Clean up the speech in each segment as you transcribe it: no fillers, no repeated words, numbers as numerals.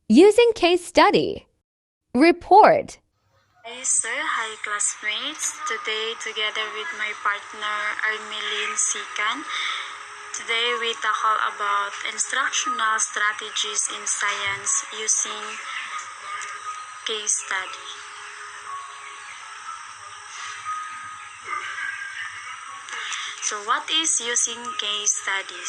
Using case study. Report. Hi sir, hi classmates. Today together with my partner Armeline Sikan, today we tackle about instructional strategies in science using case study. So what is using case study?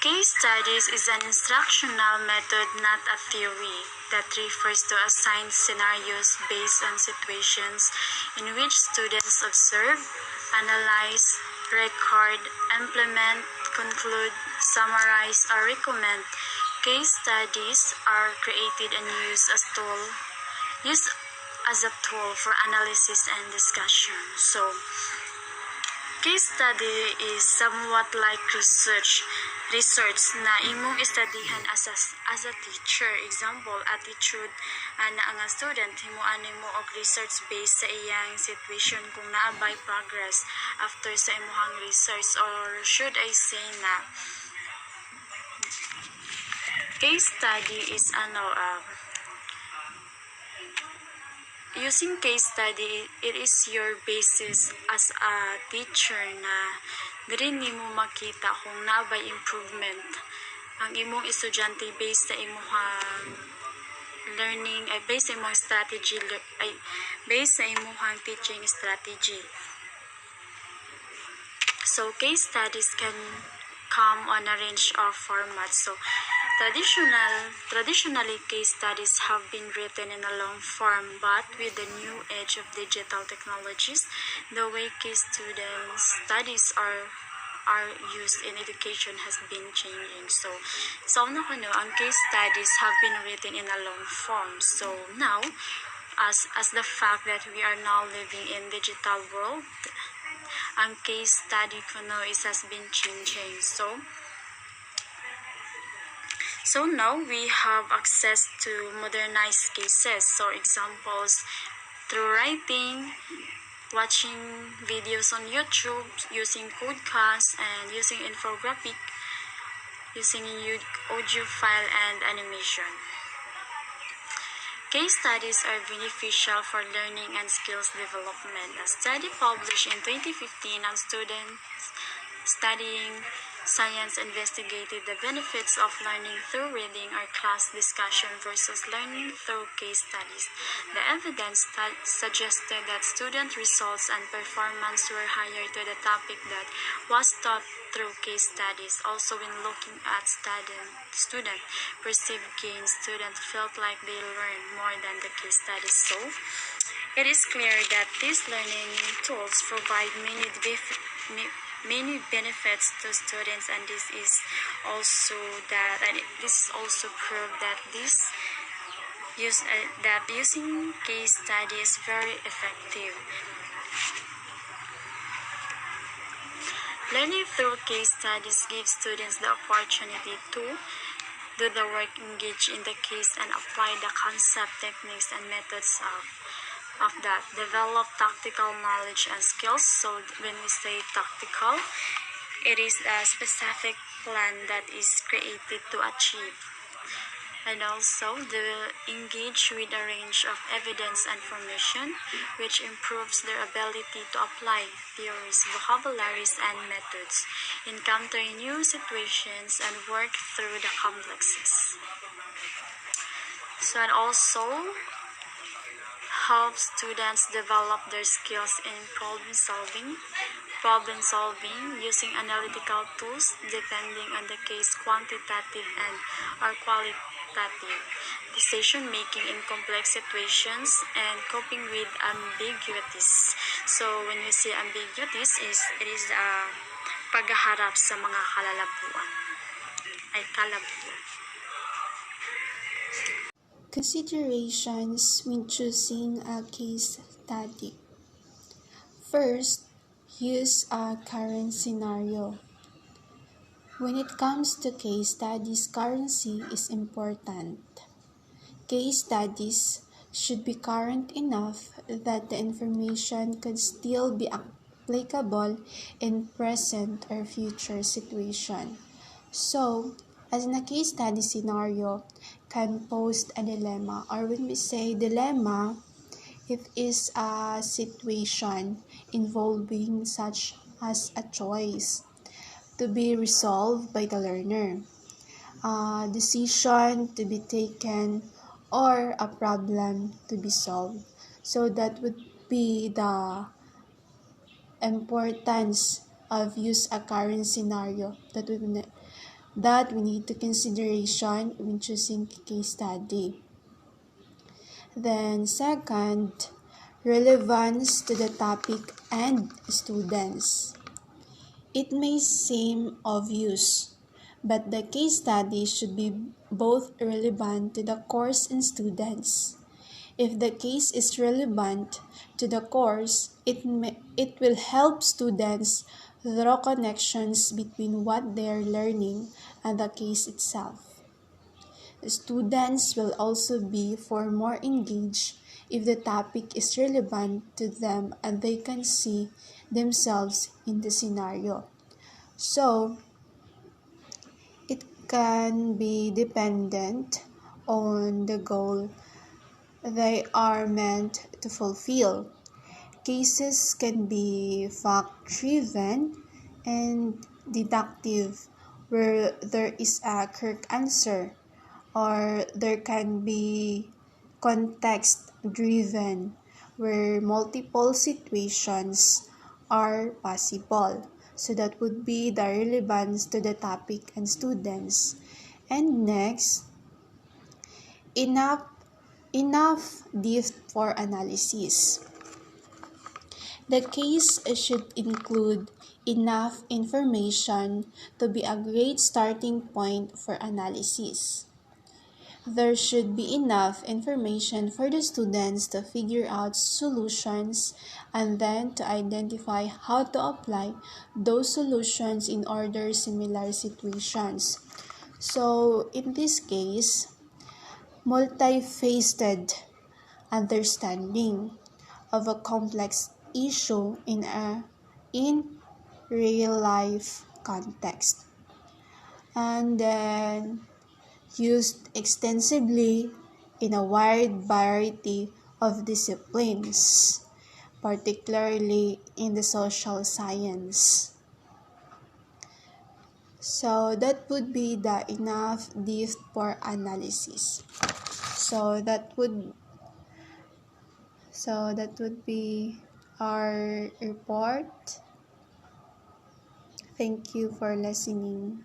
Case studies is an instructional method, not a theory, that refers to assigned scenarios based on situations in which students observe, analyze, record, implement, conclude, summarize, or recommend. Case studies are created and used as a tool for analysis and discussion. So, case study is somewhat like research na imong istudihan as a teacher. Example, attitude na ang student himuan nimo og research based sa iyang situation kung naabay progress after sa imong research, or should I say na case study is using case study, it is your basis as a teacher na diri nimo makita kung nabay improvement ang imong estudyante based sa imong learning, ay based sa imong strategy, ay based sa imong teaching strategy. So case studies can come on a range of formats. So Traditionally, case studies have been written in a long form, but with the new age of digital technologies, the way case studies are used in education has been changing. So ang case studies have been written in a long form. So now, as the fact that we are now living in digital world, ang case study has been changing. So now we have access to modernized cases. So examples through writing, watching videos on YouTube, using podcasts, and using infographic, using audio file and animation. Case studies are beneficial for learning and skills development. A study published in 2015 on students studying science investigated the benefits of learning through reading or class discussion versus learning through case studies. The evidence suggested that student results and performance were higher to the topic that was taught through case studies. Also, when looking at student perceived gains, students felt like they learned more than the case studies. So, it is clear that these learning tools provide many benefits to students, and this is also proof that using case study is very effective. Learning through case studies gives students the opportunity to do the work, engage in the case, and apply the concept, techniques, and methods of that, develop tactical knowledge and skills. So when we say tactical, it is a specific plan that is created to achieve. And also, they will engage with a range of evidence and information, which improves their ability to apply theories, vocabularies, and methods, encounter new situations, and work through the complexes. So, and also helps students develop their skills in problem solving using analytical tools depending on the case, quantitative or qualitative decision making in complex situations, and coping with ambiguities. So when we say ambiguities, it is paghaharap sa mga kalabuan. Considerations when choosing a case study. First, use a current scenario. When it comes to case studies, currency is important. Case studies should be current enough that the information could still be applicable in present or future situation. So, as in a case study scenario, can pose a dilemma, or when we say dilemma, it is a situation involving such as a choice to be resolved by the learner, a decision to be taken, or a problem to be solved. So that would be the importance of use a current scenario that we need to consideration when choosing case study. Then second, relevance to the topic and students. It may seem obvious, but the case study should be both relevant to the course and students. If the case is relevant to the course, it will help students draw connections between what they are learning and the case itself. Students will also be more engaged if the topic is relevant to them and they can see themselves in the scenario. So, it can be dependent on the goal they are meant to fulfill. Cases can be fact-driven and deductive, where there is a correct answer, or there can be context-driven, where multiple situations are possible. So that would be the relevance to the topic and students. And next, enough depth for analysis. The case should include enough information to be a great starting point for analysis. There should be enough information for the students to figure out solutions and then to identify how to apply those solutions in other similar situations. So, in this case, multifaceted understanding of a complex issue in real life context, and then used extensively in a wide variety of disciplines, particularly in the social science. So that would be the enough depth for analysis. So that would be our report. Thank you for listening.